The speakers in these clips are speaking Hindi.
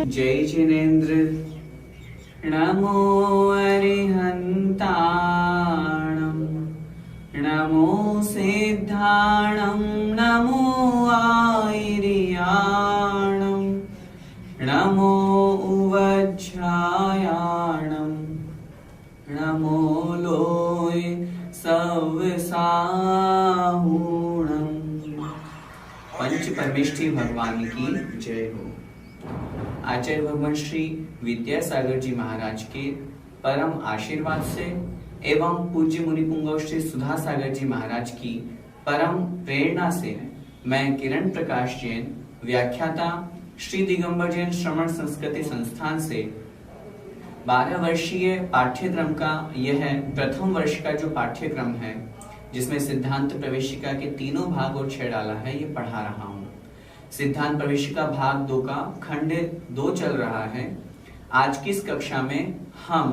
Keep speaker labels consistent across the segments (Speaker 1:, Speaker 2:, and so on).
Speaker 1: जय जिनेन्द्र नमो अरिहन्ताणं नमो सिद्धाणं नमो आयर्याणं नमो उवज्झायाणं नमो लोय सवसाहूणं। पंच परमेष्ठी भगवान की जय हो। आचार्य भगवान श्री विद्यासागर जी महाराज के परम आशीर्वाद से एवं पूज्य मुनि पुंगव श्री सुधा सागर जी महाराज की परम प्रेरणा से मैं किरण प्रकाश जैन, व्याख्याता श्री दिगंबर जैन श्रवण संस्कृति संस्थान से 12 वर्षीय पाठ्यक्रम का यह प्रथम वर्ष का जो पाठ्यक्रम है, जिसमें सिद्धांत प्रवेशिका के तीनों भाग और 6 डाला है, ये पढ़ा रहा हूँ। सिद्धांत प्रवेशिका भाग 2 का खंड 2 चल रहा है। आज की इस कक्षा में हम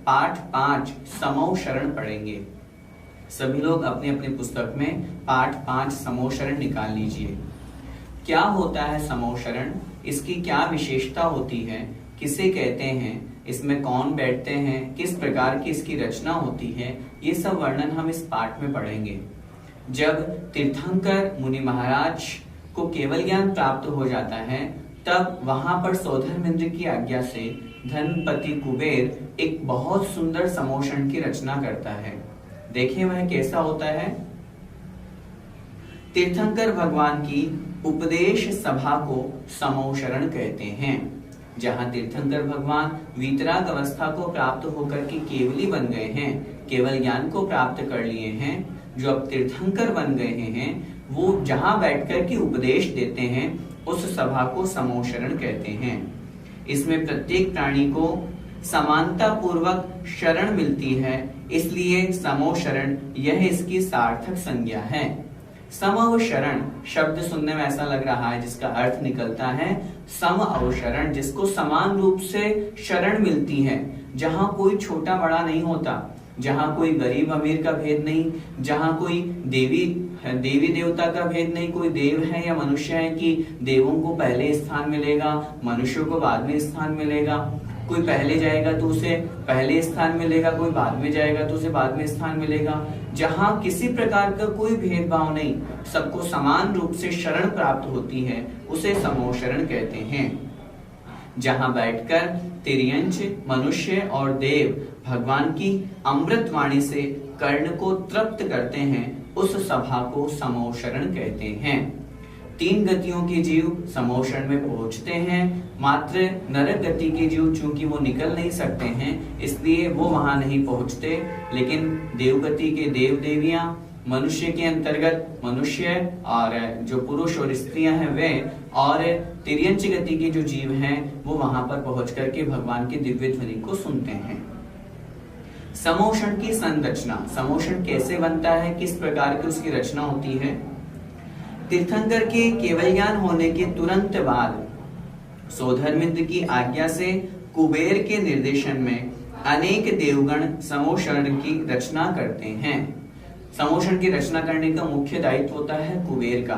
Speaker 1: पाठ 5 समौ शरण पढ़ेंगे। सभी लोग अपनी अपनी पुस्तक में पाठ 5 समौ शरण निकाल लीजिए। क्या होता है समौ शरण, इसकी क्या विशेषता होती है, किसे कहते हैं, इसमें कौन बैठते हैं, किस प्रकार की इसकी रचना होती है, ये सब वर्णन हम इस पाठ में पढ़ेंगे। जब तीर्थंकर मुनि महाराज को केवल ज्ञान प्राप्त हो जाता है, तब वहां पर सौधर्मेंद्र की आज्ञा से धनपति कुबेर एक बहुत सुंदर समोषण की रचना करता है। देखिए वह कैसा होता है। तीर्थंकर भगवान की उपदेश सभा को समोशरण कहते हैं। जहां तीर्थंकर भगवान वीतराग अवस्था को प्राप्त होकर के केवली बन गए हैं, केवल ज्ञान को प्राप्त कर लिए हैं, जो अब तीर्थंकर बन गए हैं, वो जहां बैठकर के उपदेश देते हैं, उस सभा को समोशरण कहते हैं। इसमें प्रत्येक प्राणी को समानता पूर्वक शरण मिलती है, इसलिए समोशरण यह इसकी सार्थक संज्ञा है। समवशरण शब्द सुनने में ऐसा लग रहा है, जिसका अर्थ निकलता है सम अवशरण, जिसको समान रूप से शरण मिलती है, जहां कोई छोटा बड़ा नहीं होता, जहां कोई गरीब अमीर का भेद नहीं, जहां कोई देवी देवता का भेद नहीं, कोई देव है या मनुष्य है कि देवों को पहले स्थान मिलेगा, मनुष्यों को बाद में स्थान मिलेगा, कोई पहले जाएगा तो उसे पहले स्थान मिलेगा, कोई बाद में जाएगा तो उसे बाद में स्थान मिलेगा। जहां किसी प्रकार का कोई भेदभाव नहीं, सबको समान रूप से शरण प्राप्त होती है, उसे समोशरण कहते हैं। जहां बैठकर तिर्यंच मनुष्य और देव भगवान की अमृत वाणी से कर्ण को तृप्त करते हैं, उस सभा को समोशरण कहते हैं। 3 गतियों के जीव समोशरण में पहुंचते हैं। मात्र नरक गति के जीव चूंकि वो निकल नहीं सकते हैं, इसलिए वो वहां नहीं पहुंचते, लेकिन देवगति के देव देवियां, मनुष्य के अंतर्गत मनुष्य और जो पुरुष और स्त्रियां हैं वे, और तिर्यंच गति के जो जीव हैं, वो वहां पर पहुंच करके भगवान की दिव्य ध्वनि को सुनते हैं। समोषण की संरचना, समोषण कैसे बनता है, किस प्रकार की उसकी रचना होती है। तीर्थंकर के केवल ज्ञान होने के तुरंत बाद सौधर्मेंद्र की आज्ञा से कुबेर के निर्देशन में अनेक देवगण समोषण की रचना करते हैं। समोषण की रचना करने का मुख्य दायित्व होता है कुबेर का।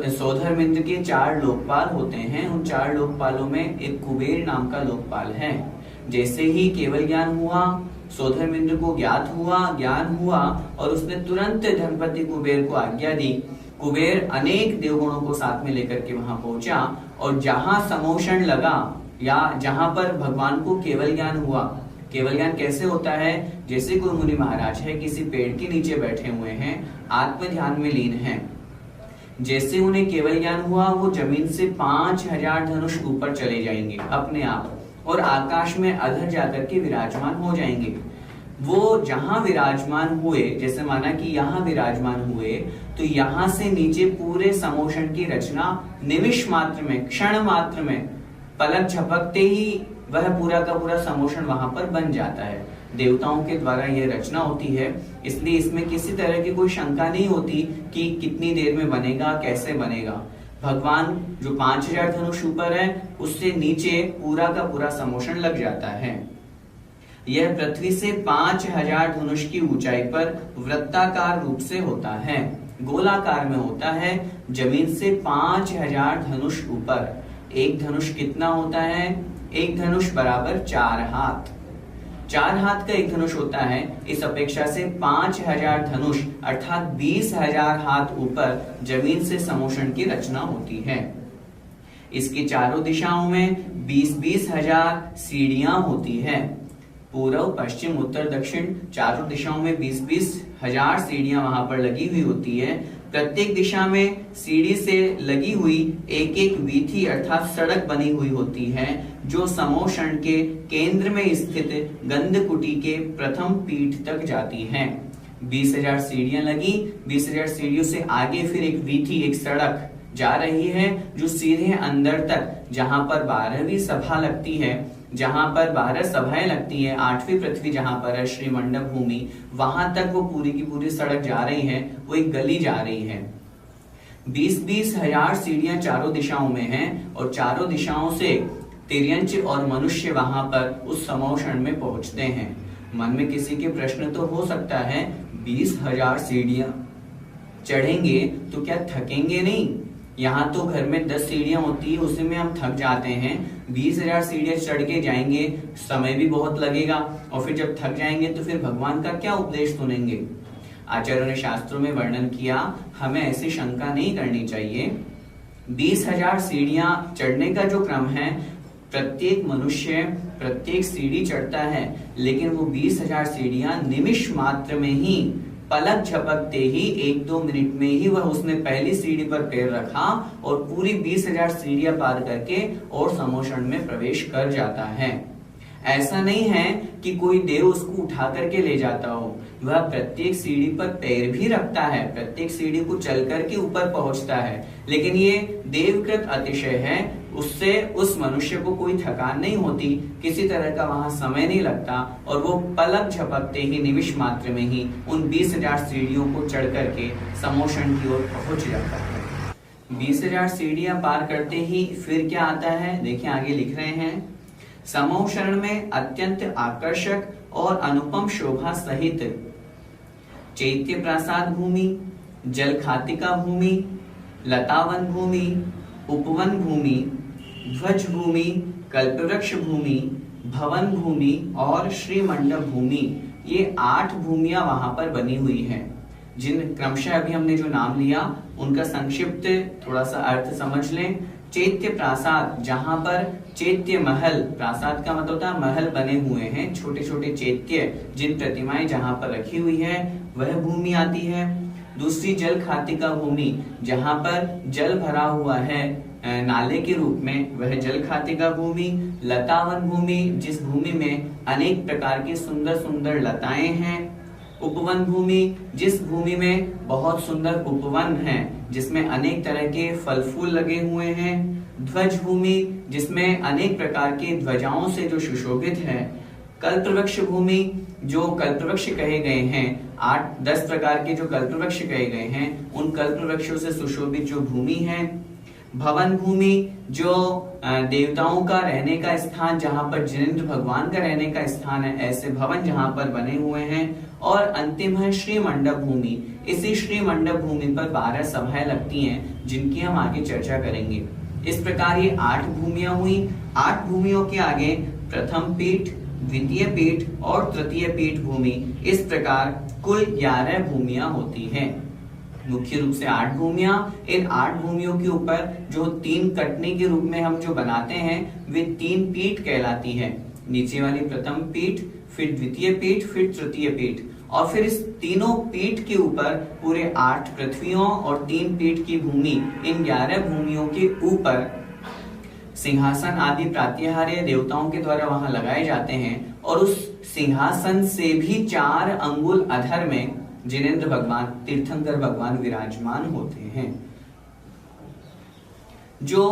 Speaker 1: सौधर्मेंद्र के 4 लोकपाल होते हैं। उन 4 लोकपालों में एक कुबेर नाम का लोकपाल है। जैसे ही केवल ज्ञान हुआ, सौधर्मेंद्र को ज्ञान हुआ और उसने तुरंत धनपति कुबेर को आज्ञा दी। कुबेर अनेक देवगुणों को साथ में लेकर के वहां पहुंचा, और जहां समोषण लगा या जहां पर भगवान को केवल ज्ञान हुआ, केवल ज्ञान कैसे होता है, जैसे कोई मुनि महाराज है, किसी पेड़ के नीचे बैठे हुए हैं, आत्म ध्यान में लीन हैं। जैसे उन्हें केवल ज्ञान हुआ, वो जमीन से 5000 धनुष ऊपर चले जाएंगे अपने आप, और आकाश में अधर जाकर के विराजमान हो जाएंगे। वो जहां विराजमान हुए, जैसे माना कि यहाँ विराजमान हुए, तो यहां से नीचे पूरे समोषण की रचना निमिष मात्र में, क्षण मात्र में, पलक झपकते ही वह पूरा का पूरा समोषण वहां पर बन जाता है। देवताओं के द्वारा यह रचना होती है, इसलिए इसमें किसी तरह की कोई शंका नहीं होती कि कितनी देर में बनेगा, कैसे बनेगा। भगवान जो 5000 धनुष ऊपर है, उससे नीचे पूरा का पूरा समोषण लग जाता है। यह पृथ्वी से 5000 धनुष की ऊंचाई पर वृत्ताकार रूप से होता है, गोलाकार में होता है, जमीन से 5000 धनुष ऊपर। एक धनुष कितना होता है? एक धनुष बराबर 4 हाथ। 4 हाथ का एक धनुष होता है। इस अपेक्षा से 5000 धनुष अर्थात 20,000 हाथ ऊपर जमीन से समोषण की रचना होती है। इसकी चारों दिशाओं में 20,000 सीढ़ियां होती है। पूर्व, पश्चिम, उत्तर, दक्षिण चारों दिशाओं में 20,000 सीढ़ियां वहां पर लगी हुई होती है। प्रत्येक दिशा में सीढ़ी से लगी हुई एक एक वीथी अर्थात सड़क बनी हुई होती है, जो समोषण के केंद्र में स्थित गंधकुटी के प्रथम पीठ तक जाती है। 20,000 सीढ़ियां लगी, 20,000 सीढ़ियों से आगे फिर एक वीथी, एक सड़क जा रही है, जो सीधे अंदर तक, जहां पर 12वीं सभा लगती है, जहां पर 12 सभाएं लगती है, 8वीं पृथ्वी जहां पर है श्री मंडप भूमि, वहां तक वो पूरी की पूरी सड़क जा रही है, वो एक गली जा रही है। 20,000 सीढ़ियां चारों दिशाओं में हैं और चारों दिशाओं से तिर्यंच और मनुष्य वहां पर उस समोषण में पहुंचते हैं। मन में किसी के प्रश्न तो हो सकता है, 20,000 सीढ़ियां चढ़ेंगे तो क्या थकेंगे नहीं? यहाँ तो घर में 10 सीढ़ियां होती है, उसी में हम थक जाते हैं। 20,000 सीढ़ियां चढ़ के जाएंगे, समय भी बहुत लगेगा, और फिर जब थक जाएंगे तो फिर भगवान का क्या उपदेश सुनेंगे? आचार्यों ने शास्त्रों में वर्णन किया, हमें ऐसी शंका नहीं करनी चाहिए। 20,000 सीढ़ियां चढ़ने का जो क्रम है, प्रत्येक मनुष्य प्रत्येक सीढ़ी चढ़ता है, लेकिन वो 20,000 सीढ़ियां निमिष मात्र में ही, पलक झपकते ही 1-2 मिनट में ही वह उसने पहली सीढ़ी पर पैर रखा और पूरी 20,000 सीढ़ियां पार करके और समोषण में प्रवेश कर जाता है। ऐसा नहीं है कि कोई देव उसको उठा करके ले जाता हो, वह प्रत्येक सीढ़ी पर पैर भी रखता है, प्रत्येक सीढ़ी को चल करके ऊपर पहुंचता है, लेकिन ये देवकृत अतिशय है, उससे उस मनुष्य को कोई थकान नहीं होती, किसी तरह का वहां समय नहीं लगता, और वो पलक झपकते ही निमिष मात्र में ही उन 20,000 सीढ़ियों को चढ़ करके समोषण की ओर पहुंच जाता है। 20,000 सीढ़ियां पार करते ही फिर क्या आता है, देखिए आगे लिख रहे हैं, समोषण में अत्यंत आकर्षक और अनुपम शोभा सहित चैत्य प्रासाद भूमि, जल खातिका भूमि, लतावन भूमि, उपवन भूमि, ध्वज भूमि, कल्पवृक्ष भूमि, भवन भूमि और श्री मंडप भूमि, ये 8 भूमियां वहां पर बनी हुई हैं, जिन क्रमशः अभी हमने जो नाम लिया उनका संक्षिप्त थोड़ा सा अर्थ समझ लें। चैत्य प्रासाद, जहां पर चैत्य महल, प्रासाद का मतलब होता है महल बने हुए हैं, छोटे छोटे चैत्य, जिन प्रतिमाएं जहां पर रखी हुई है, वह भूमि आती है। दूसरी जल खातिका भूमि, जहां पर जल भरा हुआ है नाले के रूप में, वह जल खातिका भूमि। लतावन भूमि, जिस भूमि में अनेक प्रकार की सुंदर सुंदर लताएं हैं। उपवन भूमि, जिस भूमि में बहुत सुंदर उपवन है, जिसमें अनेक तरह के फल फूल लगे हुए हैं। ध्वज भूमि, जिसमें अनेक प्रकार के ध्वजाओं से जो सुशोभित है। कल्पवृक्ष भूमि, जो कल्पवृक्ष कहे गए हैं, 8-10 प्रकार के जो कल्पवृक्ष कहे गए हैं, उन कल्पवृक्षों से सुशोभित जो भूमि है। भवन भूमि, जो देवताओं का रहने का स्थान, जहां पर जिनेंद्र भगवान का रहने का स्थान है, ऐसे भवन जहां पर बने हुए हैं। और अंतिम है श्री मंडप भूमि। इसी श्री मंडप भूमि पर 12 सभाएं लगती हैं, जिनकी हम आगे चर्चा करेंगे। इस प्रकार ये 8 भूमियां हुई। 8 भूमियों के आगे प्रथम पीठ, द्वितीय पीठ और तृतीय पीठ भूमि, इस प्रकार कुल 11 भूमियां होती हैं। मुख्य रूप से 8 भूमियां। इन 8 भूमियों के ऊपर जो 3 कटनी के रूप में हम जो बनाते हैं, वे 3 पीठ कहलाती है। नीचे वाली प्रथम पीठ, फिर द्वितीय पीठ, फिर तृतीय पीठ, और फिर इस तीनों पीठ के ऊपर पूरे 8 पृथ्वियों और 3 पीठ की भूमि, इन 11 भूमियों के ऊपर सिंहासन आदि प्रात्याहार्य देवताओं के द्वारा वहां लगाए जाते हैं, और उस सिंहासन से भी 4 अंगुल अधर में जिनेंद्र भगवान, तीर्थंकर भगवान विराजमान होते हैं। जो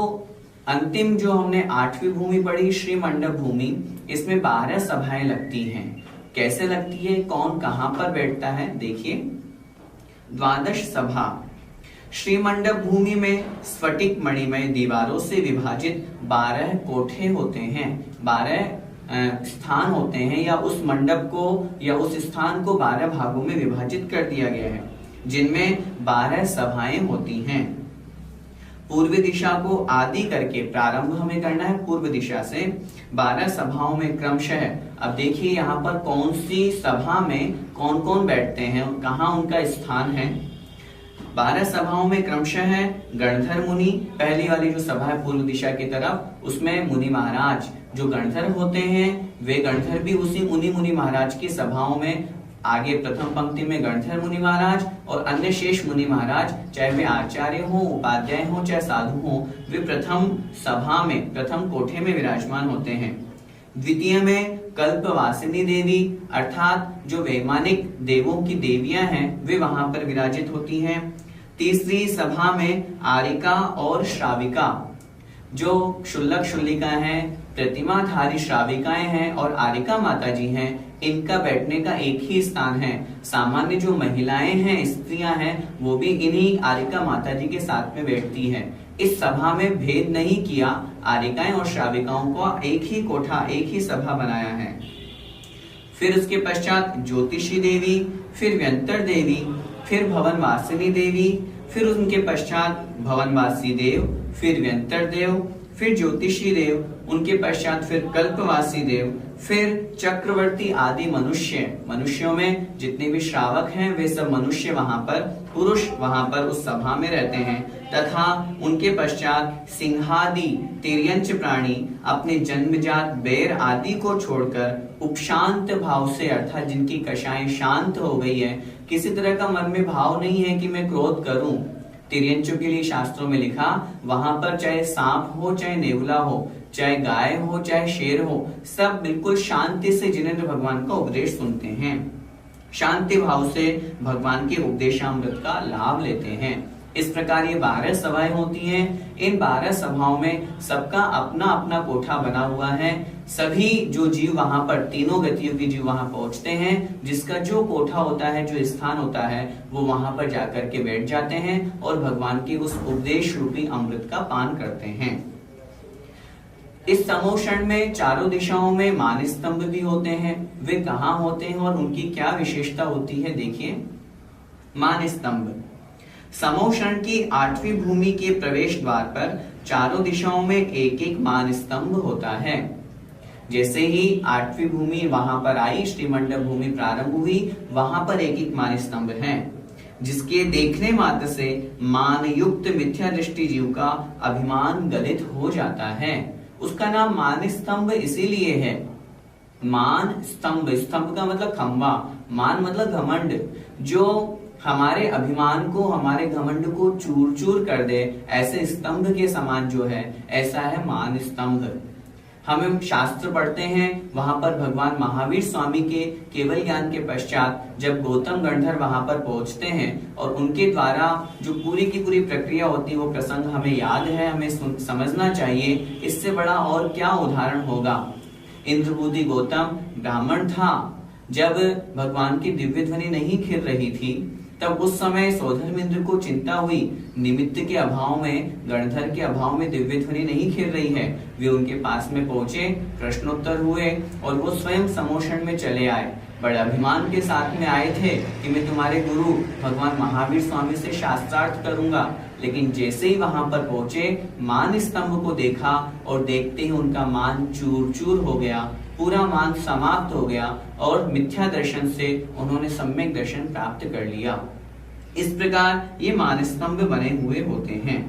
Speaker 1: अंतिम जो हमने 8वीं भूमि पढ़ी, श्री मंडप भूमि, इसमें 12 सभाएं लगती हैं। कैसे लगती है, कौन कहां पर बैठता है, देखिए। द्वादश सभा, श्री मंडप भूमि में स्फटिक मणिमय दीवारों से विभाजित 12 कोठे होते हैं, 12 स्थान होते हैं, या उस मंडप को या उस स्थान को 12 भागों में विभाजित कर दिया गया है, जिनमें 12 सभाएं होती हैं। पूर्व दिशा को आदि करके प्रारंभ हमें करना है पूर्व दिशा से 12 सभाओं में क्रमशः। अब देखिए यहाँ पर कौन सी सभा में कौन कौन बैठते हैं, कहाँ उनका स्थान है। 12 सभाओं में क्रमशः है गणधर मुनि, पहली वाली जो सभा है पूर्व दिशा की तरफ, उसमें मुनि महाराज जो गणधर होते हैं, वे गणधर भी उसी मुनि महाराज की सभाओं में आगे प्रथम पंक्ति में गणधर मुनि महाराज और अन्य शेष मुनि महाराज, चाहे वे आचार्य हो, उपाध्याय हो, चाहे साधु हो, वे प्रथम सभा में, प्रथम कोठे में विराजमान होते हैं। द्वितीय में कल्पवासिनी देवी अर्थात जो वैमानिक देवों की देवियां हैं, वे वहां पर विराजित होती हैं। तीसरी सभा में आरिका और श्राविका, जो क्षुल्लक क्षुल्लिका हैं, प्रतिमाधारी श्राविकाएं हैं और आरिका माता जी हैं, इनका बैठने का एक ही स्थान है। सामान्य जो महिलाएं हैं, स्त्रियां हैं, वो भी इन्हीं आरिका माता जी के साथ में बैठती हैं। इस सभा में भेद नहीं किया, आरिकाएं और श्राविकाओं को एक ही कोठा, एक ही सभा बनाया है। फिर उसके पश्चात ज्योतिषी देवी, फिर व्यंतर देवी, फिर भवनवासिनी देवी, फिर उनके पश्चात भवनवासी देव, फिर व्यंतर देव, फिर ज्योतिषी देव, उनके पश्चात फिर कल्पवासी देव, फिर चक्रवर्ती आदि मनुष्यों में जितने भी श्रावक हैं वे सब मनुष्य वहां पर, पुरुष वहां पर उस सभा में रहते हैं। तथा उनके पश्चात सिंहादि तिर्यंच प्राणी अपने जन्मजात बैर आदि को छोड़कर उपशांत भाव से, अर्थात जिनकी कषाएं शांत हो गई है, किसी तरह का मन में भाव नहीं है कि मैं क्रोध करूं। तिर्यंचों के लिए शास्त्रों में लिखा, वहां पर चाहे सांप हो, चाहे नेवला हो, चाहे गाय हो, चाहे शेर हो, सब बिल्कुल शांति से जिनेंद्र भगवान का उपदेश सुनते हैं, शांति भाव से भगवान के उपदेशामृत का लाभ लेते हैं। इस प्रकार ये 12 सभाएं होती हैं। इन 12 सभाओं में सबका अपना अपना कोठा बना हुआ है। सभी जो जीव वहां पर, तीनों गतियों के जीव वहां पहुंचते हैं, जिसका जो कोठा होता है, जो स्थान होता है, वो वहां पर जाकर के बैठ जाते हैं और भगवान के उस उपदेश रूपी अमृत का पान करते हैं। इस समोषण में चारों दिशाओं में मान स्तंभ भी होते हैं। वे कहाँ होते हैं और उनकी क्या विशेषता होती है, देखिए। मान स्तंभ, समोषण की 8वीं भूमि के प्रवेश द्वार पर चारों दिशाओं में एक एक मान स्तंभ होता है। जैसे ही 8वीं भूमि वहां पर आई, श्रीमंडप भूमि प्रारंभ हुई, वहां पर एक एक मान स्तंभ है, जिसके देखने मात्र से मान युक्त मिथ्या दृष्टि जीव का अभिमान गलित हो जाता है। उसका नाम मान स्तंभ इसीलिए है। मान स्तंभ, स्तंभ का मतलब खंबा, मान मतलब घमंड, जो हमारे अभिमान को, हमारे घमंड को चूर चूर कर दे, ऐसे स्तंभ के समान जो है, ऐसा है मान स्तंभ। हम शास्त्र पढ़ते हैं, वहां पर भगवान महावीर स्वामी के केवल ज्ञान के पश्चात जब गौतम गणधर वहां पर पहुंचते हैं और उनके द्वारा जो पूरी की पूरी प्रक्रिया होती है, वो प्रसंग हमें याद है, हमें समझना चाहिए। इससे बड़ा और क्या उदाहरण होगा। इंद्रबुद्धि गौतम ब्राह्मण था, जब भगवान की दिव्य ध्वनि नहीं खिल रही थी, तब उस समय सौधर्मेंद्र को चिंता हुई, निमित्त के अभाव में, गणधर के अभाव में दिव्य ध्वनि नहीं खिल रही है। वे उनके पास में पहुंचे, प्रश्नोत्तर हुए और वो स्वयं समोषण में चले आए। बड़े अभिमान के साथ में आए थे कि मैं तुम्हारे गुरु भगवान महावीर स्वामी से शास्त्रार्थ करूंगा। लेकिन जैसे ही वहां पर पहुंचे, मान स्तंभ को देखा और देखते ही उनका मान चूर चूर हो गया, पूरा मान समाप्त हो गया और मिथ्या दर्शन से उन्होंने सम्यक दर्शन प्राप्त कर लिया। इस प्रकार ये मान स्तंभ बने हुए होते हैं।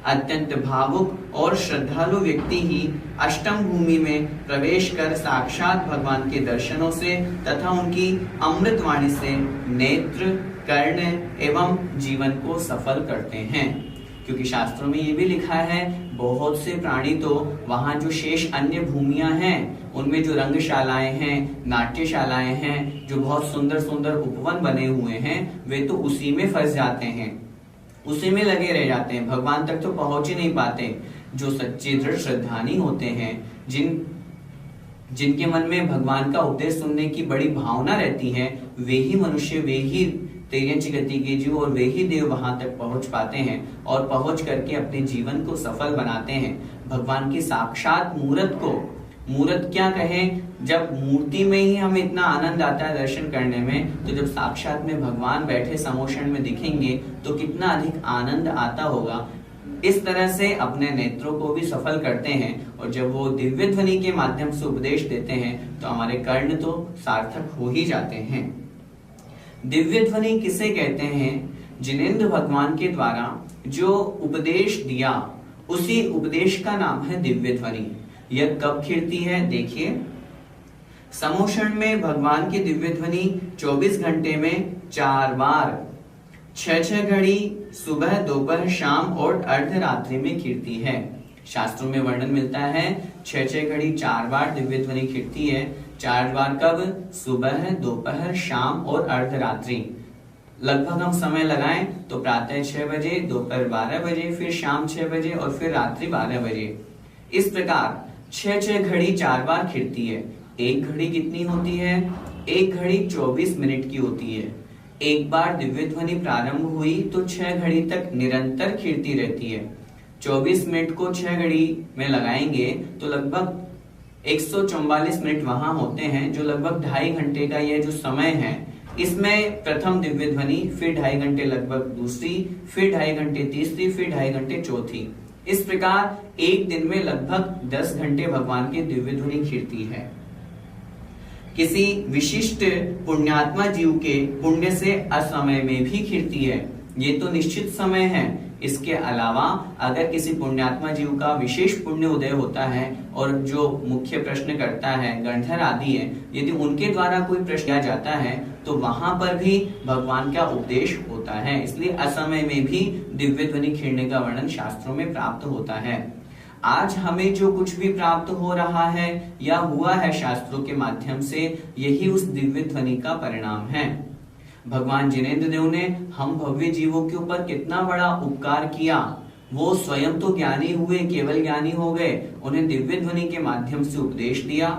Speaker 1: अत्यंत भावुक और श्रद्धालु व्यक्ति ही अष्टम भूमि में प्रवेश कर साक्षात भगवान के दर्शनों से तथा उनकी अमृतवाणी से नेत्र, कर्ण एवं जीवन को सफल करते हैं। क्योंकि शास्त्रों में ये भी लिखा है बहुत से प्राणी तो वहां जो शेष अन्य भूमियां हैं उनमें जो रंगशालाएं हैं, नाट्यशालाएं हैं, जो बहुत सुंदर सुंदर उपवन बने हुए हैं, वे तो उसी में फंस जाते हैं, उसी में लगे रह जाते हैं, भगवान तक तो पहुंच ही नहीं पाते। जो सच्चे दृढ़ श्रद्धानी होते हैं, जिनके मन में भगवान का उपदेश सुनने की बड़ी भावना रहती है, वे ही मनुष्य, वे ही तिर्यंच गति के जीव और वे ही देव वहां तक पहुंच पाते हैं और पहुंच करके अपने जीवन को सफल बनाते हैं। भगवान की साक्षात मूर्त क्या कहें, जब मूर्ति में ही हमें इतना आनंद आता है दर्शन करने में, तो जब साक्षात में भगवान बैठे समोषण में दिखेंगे तो कितना अधिक आनंद आता होगा। इस तरह से अपने नेत्रों को भी सफल करते हैं और जब वो दिव्य ध्वनि के माध्यम से उपदेश देते हैं तो हमारे कर्ण तो सार्थक हो ही जाते हैं। दिव्य ध्वनि किसे कहते हैं? जिनेंद्र भगवान के द्वारा जो उपदेश दिया, उसी उपदेश का नाम है दिव्य ध्वनि। यह कब खिड़ती है? देखिए, समोषण में भगवान की दिव्य ध्वनि 24 घंटे में 4 बार 6 घड़ी सुबह, दोपहर, शाम और अर्धरात्रि में खिड़ती है। शास्त्रों में वर्णन मिलता है 6 घड़ी 4 बार दिव्य ध्वनि खिड़ती है। 4 बार कब? सुबह, दोपहर, शाम और अर्धरात्रि। लगभग हम समय लगाएं तो प्रातः 6 बजे, दोपहर 12 बजे, फिर शाम 6 बजे और फिर रात्रि 12 बजे। इस प्रकार 6 घड़ी 4 बार खिड़ती है। एक घड़ी कितनी होती है? एक घड़ी 24 मिनट की होती है। एक बार दिव्य ध्वनि प्रारंभ हुई तो 6 घड़ी तक निरंतर खिड़ती रहती है। 24 मिनट को 6 घड़ी में लगाएंगे तो लगभग 144 मिनट वहां होते हैं, जो लगभग 2.5 घंटे का यह जो समय है, इसमें प्रथम दिव्य ध्वनि, फिर 2.5 घंटे लगभग दूसरी, फिर 2.5 घंटे तीसरी, फिर 2.5 घंटे चौथी। इस प्रकार एक दिन में लगभग 10 घंटे भगवान की दिव्य ध्वनि खिड़ती है। किसी विशिष्ट पुण्यात्मा जीव के पुण्य से असमय में भी खिड़ती है, ये तो निश्चित समय है। इसके अलावा अगर किसी पुण्यात्मा जीव का विशेष पुण्य उदय होता है और जो मुख्य प्रश्न करता है, गणधर आदि है, यदि उनके द्वारा कोई प्रश्न किया जाता है तो वहां पर भी भगवान का उपदेश होता है। इसलिए असमय में भी दिव्य ध्वनि खिड़ने का वर्णन शास्त्रों में प्राप्त होता है। आज हमें जो कुछ भी प्राप्त हो रहा है या हुआ है शास्त्रों के माध्यम से, यही उस दिव्य ध्वनि का परिणाम है। भगवान जिनेंद्र देव ने हम भव्य जीवों के ऊपर कितना बड़ा उपकार किया। वो स्वयं तो ज्ञानी हुए, केवल ज्ञानी हो गए, उन्हें दिव्य ध्वनि के माध्यम से उपदेश दिया।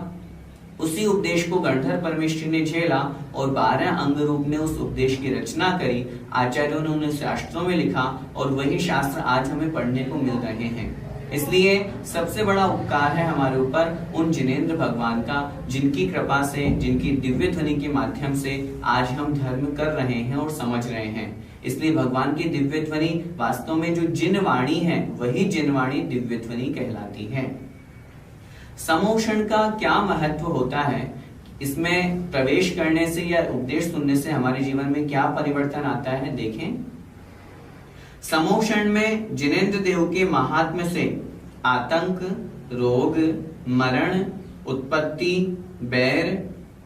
Speaker 1: उसी उपदेश को गणधर परमेश्वर ने झेला और 12 अंग रूप में उस उपदेश की रचना करी। आचार्यों ने उन्हें शास्त्रों में लिखा और वही शास्त्र आज हमें पढ़ने को मिल रहे हैं। इसलिए सबसे बड़ा उपकार है हमारे ऊपर उन जिनेंद्र भगवान का, जिनकी कृपा से, जिनकी दिव्य ध्वनि के माध्यम से आज हम धर्म कर रहे हैं और समझ रहे हैं। इसलिए भगवान की दिव्य ध्वनि वास्तव में जो जिनवाणी है, वही जिनवाणी दिव्य ध्वनि कहलाती है। समोषण का क्या महत्व होता है? इसमें प्रवेश करने से या उपदेश सुनने से हमारे जीवन में क्या परिवर्तन आता है, देखें। समोषण में जिनेंद्र देव के महात्म्य से आतंक, रोग, मरण, उत्पत्ति, बैर,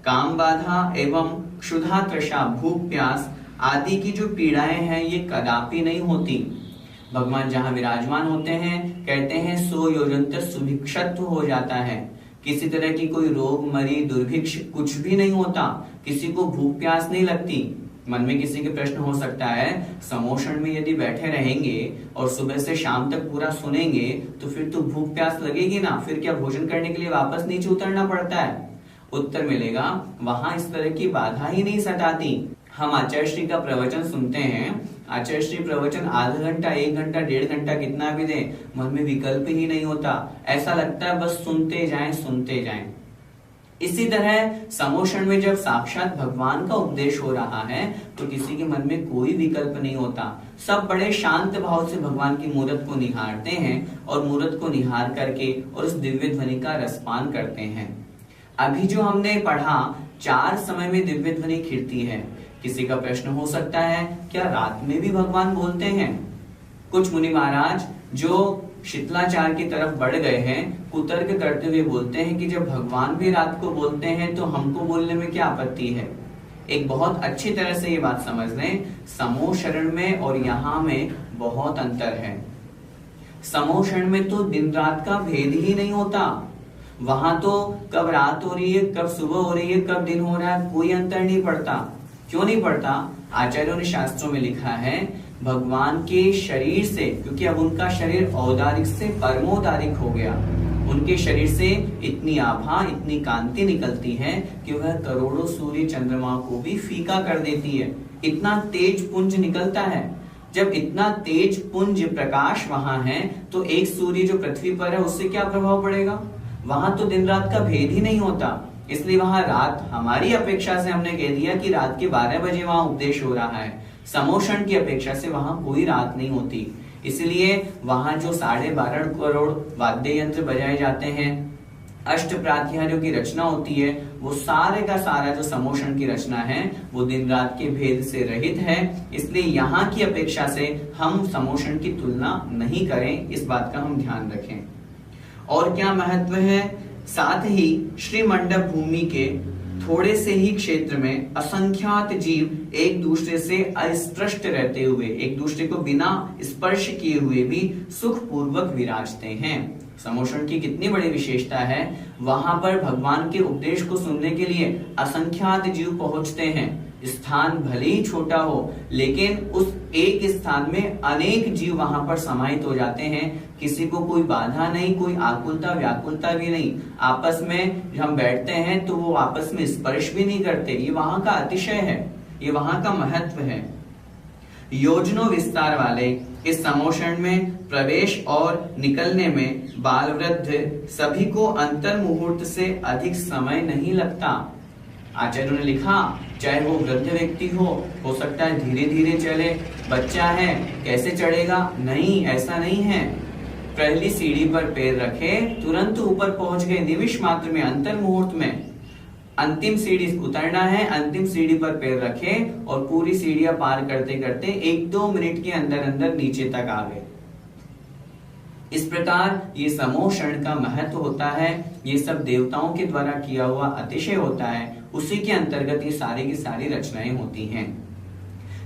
Speaker 1: काम बाधा एवं क्षुधा, तृषा, भूख, प्यास आदि की जो पीड़ाएं हैं, ये कदापि नहीं होती। भगवान जहां विराजमान होते हैं, कहते हैं 100 योजन तक सुभिक्षत्व हो जाता है। किसी तरह की कोई रोग, मरी, दुर्भिक्ष कुछ भी नहीं होता। किसी को भूख प्यास नहीं लगती। मन में किसी के प्रश्न हो सकता है, समोषण में यदि बैठे रहेंगे और सुबह से शाम तक पूरा सुनेंगे तो फिर तो भूख प्यास लगेगी ना, फिर क्या भोजन करने के लिए वापस नीचे उतरना पड़ता है? उत्तर मिलेगा, वहां इस तरह की बाधा ही नहीं सताती। हम आचार्य श्री का प्रवचन सुनते हैं, आचार्य श्री प्रवचन आधा घंटा, 1 घंटा, 1.5 घंटा कितना भी दे, मन में विकल्प ही नहीं होता। ऐसा लगता है बस सुनते जाएं, सुनते जाएं। इसी तरह समोषण में जब साक्षात भगवान का उपदेश हो रहा है तो किसी के मन में कोई विकल्प नहीं होता। सब बड़े शांत भाव से भगवान की मूर्त को निहारते हैं और मूर्त को निहार करके और उस दिव्य ध्वनि का रसपान करते हैं। अभी जो हमने पढ़ा, 4 समय में दिव्य ध्वनि खिड़ती है। किसी का प्रश्न हो सकता है, क्या रात में भी भगवान बोलते हैं? कुछ मुनि महाराज जो शीतलाचार की तरफ बढ़ गए हैं, कुतर्क करते हुए बोलते हैं कि जब भगवान भी रात को बोलते हैं तो हमको बोलने में क्या आपत्ति है। एक बहुत अच्छी तरह से ये बात समझ लें, समोषण में और यहाँ में बहुत अंतर है। समोषण में तो दिन रात का भेद ही नहीं होता। वहां तो कब रात हो रही है, कब सुबह हो रही है, कब दिन हो रहा है, कोई अंतर नहीं पड़ता। क्यों नहीं पड़ता? आचार्यों ने शास्त्रों में लिखा है, भगवान के शरीर से, क्योंकि अब उनका शरीर औदारिक से परमोदारिक हो गया, उनके शरीर से इतनी आभा, इतनी कांति निकलती है कि वह करोड़ों सूर्य चंद्रमा को भी फीका कर देती है। इतना तेज पुंज निकलता है। जब इतना तेज पुंज प्रकाश वहां है तो एक सूर्य जो पृथ्वी पर है उससे क्या प्रभाव पड़ेगा? वहां तो दिन रात का भेद ही नहीं होता। इसलिए वहां रात, हमारी अपेक्षा से हमने कह दिया कि रात के 12 बजे वहां उपदेश हो रहा है। समोषण की अपेक्षा से वहां कोई रात नहीं होती। इसलिए वहां जो 12.5 करोड़ वाद्य यंत्र बजाए जाते हैं, अष्ट प्रातिहार्यों की रचना होती है, वो सारे का सारा जो समोषण की रचना है वो दिन रात के भेद से रहित है। इसलिए यहाँ की अपेक्षा से हम समोषण की तुलना नहीं करें, इस बात का हम ध्यान रखें। और क्या महत्व है? साथ ही श्री मंडप भूमि के थोड़े से ही क्षेत्र में असंख्यात जीव एक दूसरे से अस्पृष्ट रहते हुए, एक दूसरे को बिना स्पर्श किए हुए भी सुख पूर्वक विराजते हैं। समोषण की कितनी बड़ी विशेषता है। वहां पर भगवान के उपदेश को सुनने के लिए असंख्यात जीव पहुंचते हैं। स्थान भले ही छोटा हो, लेकिन उस एक स्थान में अनेक जीव वहां पर समाहित हो जाते हैं। किसी को कोई बाधा नहीं, कोई आकुलता व्याकुलता भी नहीं। आपस में हम बैठते हैं तो वो आपस में स्पर्श भी नहीं करते। ये वहां का अतिशय है, ये वहां का महत्व है। योजनों विस्तार वाले इस समोषण में प्रवेश और निकलने में बाल वृद्ध सभी को अंतर मुहूर्त से अधिक समय नहीं लगता। आचार्यों ने लिखा, चाहे वो वृद्ध व्यक्ति हो सकता है धीरे धीरे चले, बच्चा है कैसे चढ़ेगा? नहीं, ऐसा नहीं है। पहली सीढ़ी पर पैर रखे, तुरंत ऊपर पहुंच गए, निमिष मात्र में, अंतर मुहूर्त में। अंतिम सीढ़ी उतरना है, अंतिम सीढ़ी पर पैर रखे और पूरी सीढ़ियां पार करते करते 1-2 मिनट के अंदर अंदर नीचे तक आ गए। इस प्रकार ये समोषण का महत्व होता है। ये सब देवताओं के द्वारा किया हुआ अतिशय होता है, उसी के अंतर्गत ये सारी की सारी रचनाएं होती हैं।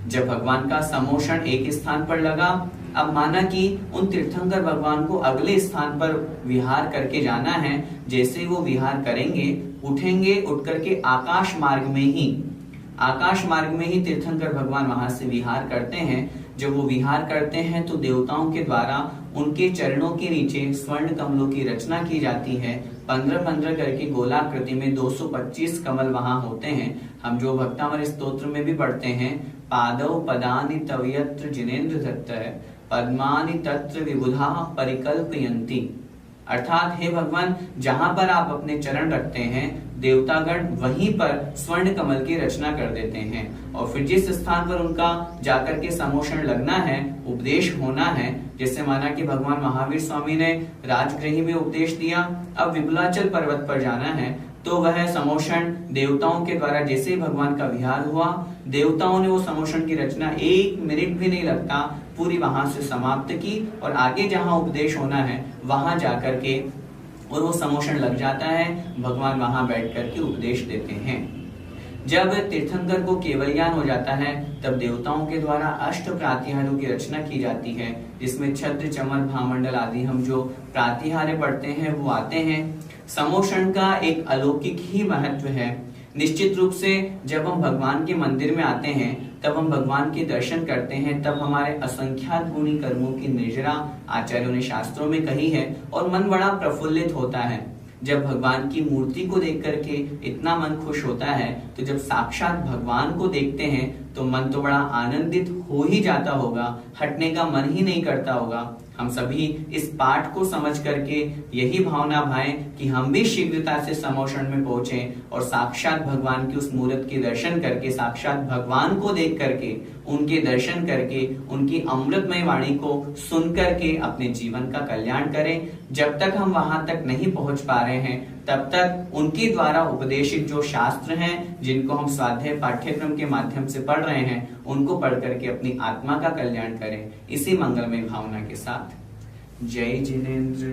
Speaker 1: जब भगवान का समोषण एक स्थान पर लगा, अब माना कि उन तीर्थंकर भगवान को अगले स्थान पर विहार करके जाना है। जैसे वो विहार करेंगे, उठेंगे, उठ करके आकाश मार्ग में ही तीर्थंकर भगवान वहां से विहार करते हैं। जब वो विहार करते हैं तो देवताओं के द्वारा उनके चरणों के नीचे स्वर्ण कमलों की रचना की जाती है। 15-15 करके गोलाकृति में 225 कमल वहां होते हैं। हम जो भक्तामर स्तोत्र में भी पढ़ते हैं, पादौ पदानि तव यत्र जिनेन्द्र दत्त पद्मानि तत्र विबुधा परिकल्पयन्ति। अर्थात हे भगवान, जहां पर आप अपने चरण रखते हैं, देवतागण वहीं पर स्वर्ण कमल की रचना कर देते हैं। और फिर जिस स्थान पर उनका जाकर के समोषण लगना है, उपदेश होना है, जैसे माना कि भगवान महावीर स्वामी ने राजगृही में उपदेश दिया, अब विपुलाचल पर्वत पर जाना है, तो वह समोषण देवताओं के द्वारा जैसे ही भगवान का विहार हुआ, देवताओं ने वो समोषण की रचना 1 मिनट भी नहीं लगता पूरी वहां से समाप्त की और आगे जहां उपदेश होना है वहां जाकर के और वो समोषण लग जाता है। भगवान वहां बैठ करके उपदेश देते हैं। जब तीर्थंकर को केवल ज्ञान हो जाता है, तब देवताओं के द्वारा अष्ट प्रातिहार्यों की रचना की जाती है, जिसमें छत्र चमर भामंडल आदि हम जो प्रातिहार्य पढ़ते हैं वो आते हैं। समोषण का एक अलौकिक ही महत्व है। निश्चित रूप से जब हम भगवान के मंदिर में आते हैं, तब हम भगवान के दर्शन करते हैं, तब हमारे असंख्यात गुणी कर्मों की निर्जरा आचार्यों ने शास्त्रों में कही है और मन बड़ा प्रफुल्लित होता है। जब भगवान की मूर्ति को देख करके इतना मन खुश होता है, तो जब साक्षात भगवान को देखते हैं तो मन तो बड़ा आनंदित हो ही जाता होगा, हटने का मन ही नहीं करता होगा। हम सभी इस पाठ को समझ करके यही भावना भाएं कि हम भी शीघ्रता से समोषण में पहुंचें और साक्षात भगवान की उस मूर्त के दर्शन करके, साक्षात भगवान को देख करके, उनके दर्शन करके, उनकी अमृतमय वाणी को सुन करके अपने जीवन का कल्याण करें। जब तक हम वहां तक नहीं पहुंच पा रहे हैं, तब तक उनके द्वारा उपदेशित जो शास्त्र हैं, जिनको हम स्वाध्याय पाठ्यक्रम के माध्यम से पढ़ रहे हैं, उनको पढ़ करके अपनी आत्मा का कल्याण करें। इसी मंगलमय भावना के साथ जय जिनेन्द्र।